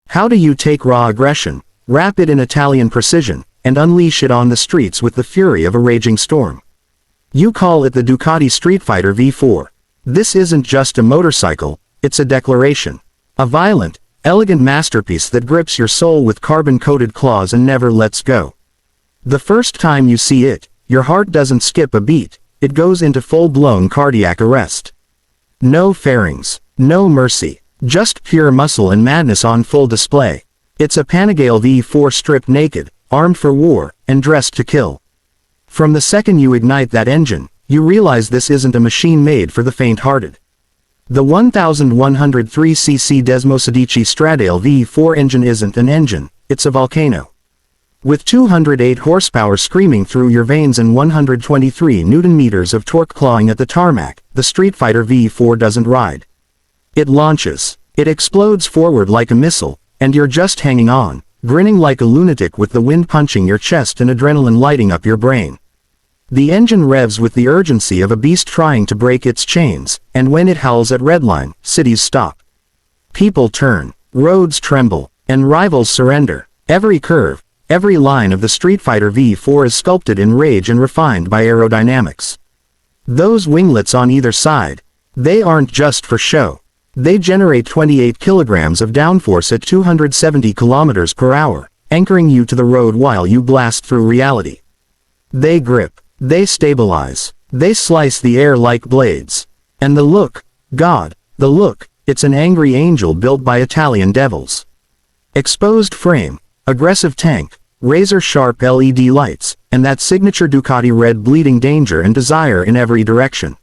How do you take raw aggression, wrap it in Italian precision, and unleash it on the streets with the fury of a raging storm? You call it the Ducati Streetfighter V4. This isn't just a motorcycle, it's a declaration. A violent, elegant masterpiece that grips your soul with carbon-coated claws and never lets go. The first time you see it, your heart doesn't skip a beat, it goes into full-blown cardiac arrest. No fairings, no mercy, just pure muscle and madness on full display. It's a Panigale V4 stripped naked, armed for war, and dressed to kill. From the second you ignite that engine, you realize this isn't a machine made for the faint-hearted. The 1103cc Desmosedici Stradale V4 engine isn't an engine, it's a volcano. With 208 horsepower screaming through your veins and 123 Nm of torque clawing at the tarmac, the Streetfighter V4 doesn't ride. It launches. It explodes forward like a missile, and you're just hanging on, grinning like a lunatic with the wind punching your chest and adrenaline lighting up your brain. The engine revs with the urgency of a beast trying to break its chains, and when it howls at redline, cities stop. People turn, roads tremble, and rivals surrender. Every curve, every line of the Streetfighter V4 is sculpted in rage and refined by aerodynamics. Those winglets on either side, they aren't just for show. They generate 28 kilograms of downforce at 270 kilometers per hour, anchoring you to the road while you blast through reality. They grip. They stabilize. They slice the air like blades. And the look, God, the look, it's an angry angel built by Italian devils. Exposed frame, aggressive tank, razor-sharp LED lights, and that signature Ducati red bleeding danger and desire in every direction.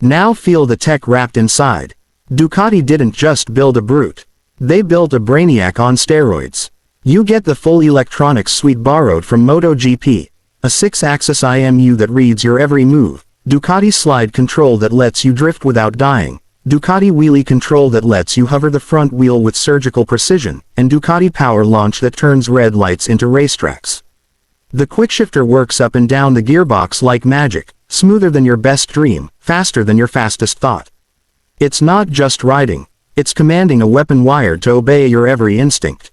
Now feel the tech wrapped inside. Ducati didn't just build a brute. They built a brainiac on steroids. You get the full electronics suite borrowed from MotoGP. A 6-axis IMU that reads your every move, Ducati slide control that lets you drift without dying, Ducati wheelie control that lets you hover the front wheel with surgical precision, and Ducati power launch that turns red lights into racetracks. The quickshifter works up and down the gearbox like magic, smoother than your best dream, faster than your fastest thought. It's not just riding, it's commanding a weapon wired to obey your every instinct.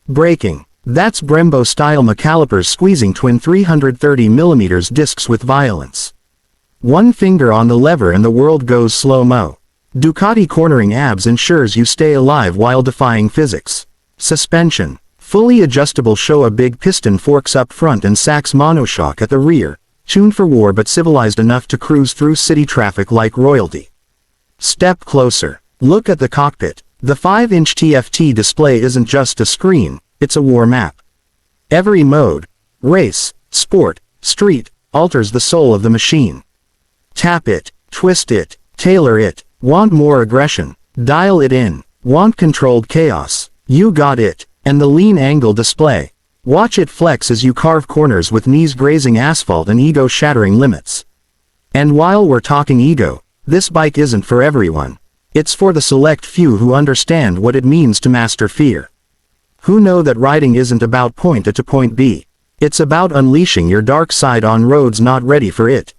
Braking. That's Brembo-style McCalipers squeezing twin 330mm discs with violence. One finger on the lever and the world goes slow-mo. Ducati cornering abs ensures you stay alive while defying physics. Suspension. Fully adjustable Showa big piston forks up front and Sachs monoshock at the rear, tuned for war but civilized enough to cruise through city traffic like royalty. Step closer. Look at the cockpit. The 5-inch TFT display isn't just a screen. It's a war map. Every mode, race, sport, street, alters the soul of the machine. Tap it, twist it, tailor it, want more aggression, dial it in, want controlled chaos, you got it, and the lean angle display. Watch it flex as you carve corners with knees grazing asphalt and ego-shattering limits. And while we're talking ego, this bike isn't for everyone. It's for the select few who understand what it means to master fear. Who know that riding isn't about point A to point B. It's about unleashing your dark side on roads not ready for it.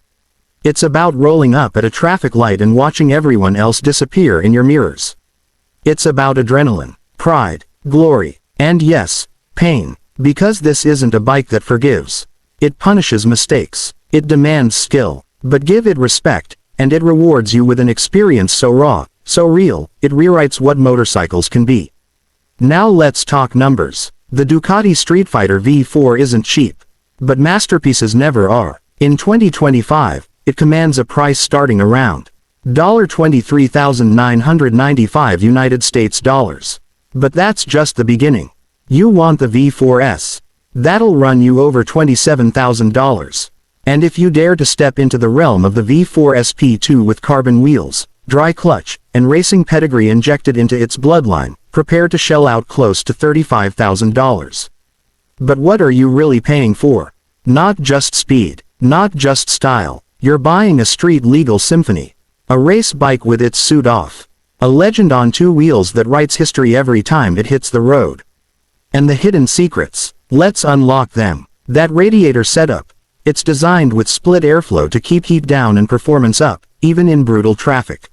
It's about rolling up at a traffic light and watching everyone else disappear in your mirrors. It's about adrenaline, pride, glory, and yes, pain, because this isn't a bike that forgives. It punishes mistakes. It demands skill, but give it respect, and it rewards you with an experience so raw, so real, it rewrites what motorcycles can be. Now let's talk numbers. The Ducati Streetfighter V4 isn't cheap. But masterpieces never are. In 2025, it commands a price starting around $23,995 United States dollars. But that's just the beginning. You want the V4S. That'll run you over $27,000. And if you dare to step into the realm of the V4 SP2 with carbon wheels, dry clutch, and racing pedigree injected into its bloodline, prepare to shell out close to $35,000. But what are you really paying for? Not just speed, not just style. You're buying a street-legal symphony. A race bike with its suit off. A legend on two wheels that writes history every time it hits the road. And the hidden secrets. Let's unlock them. That radiator setup. It's designed with split airflow to keep heat down and performance up, even in brutal traffic.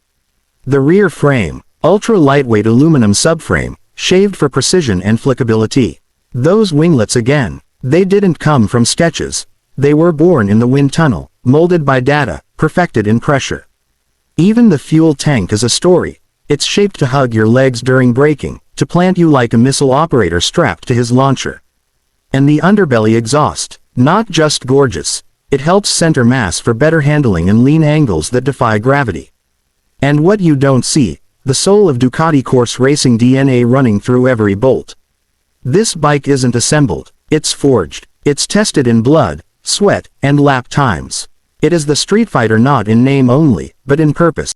The rear frame. Ultra-lightweight aluminum subframe, shaved for precision and flickability. Those winglets again. They didn't come from sketches. They were born in the wind tunnel, molded by data, perfected in pressure. Even the fuel tank is a story. It's shaped to hug your legs during braking, to plant you like a missile operator strapped to his launcher. And the underbelly exhaust, not just gorgeous. It helps center mass for better handling and lean angles that defy gravity. And what you don't see, the soul of Ducati course racing DNA running through every bolt. This bike isn't assembled, it's forged. It's tested in blood, sweat, and lap times. It is the Streetfighter not in name only, but in purpose.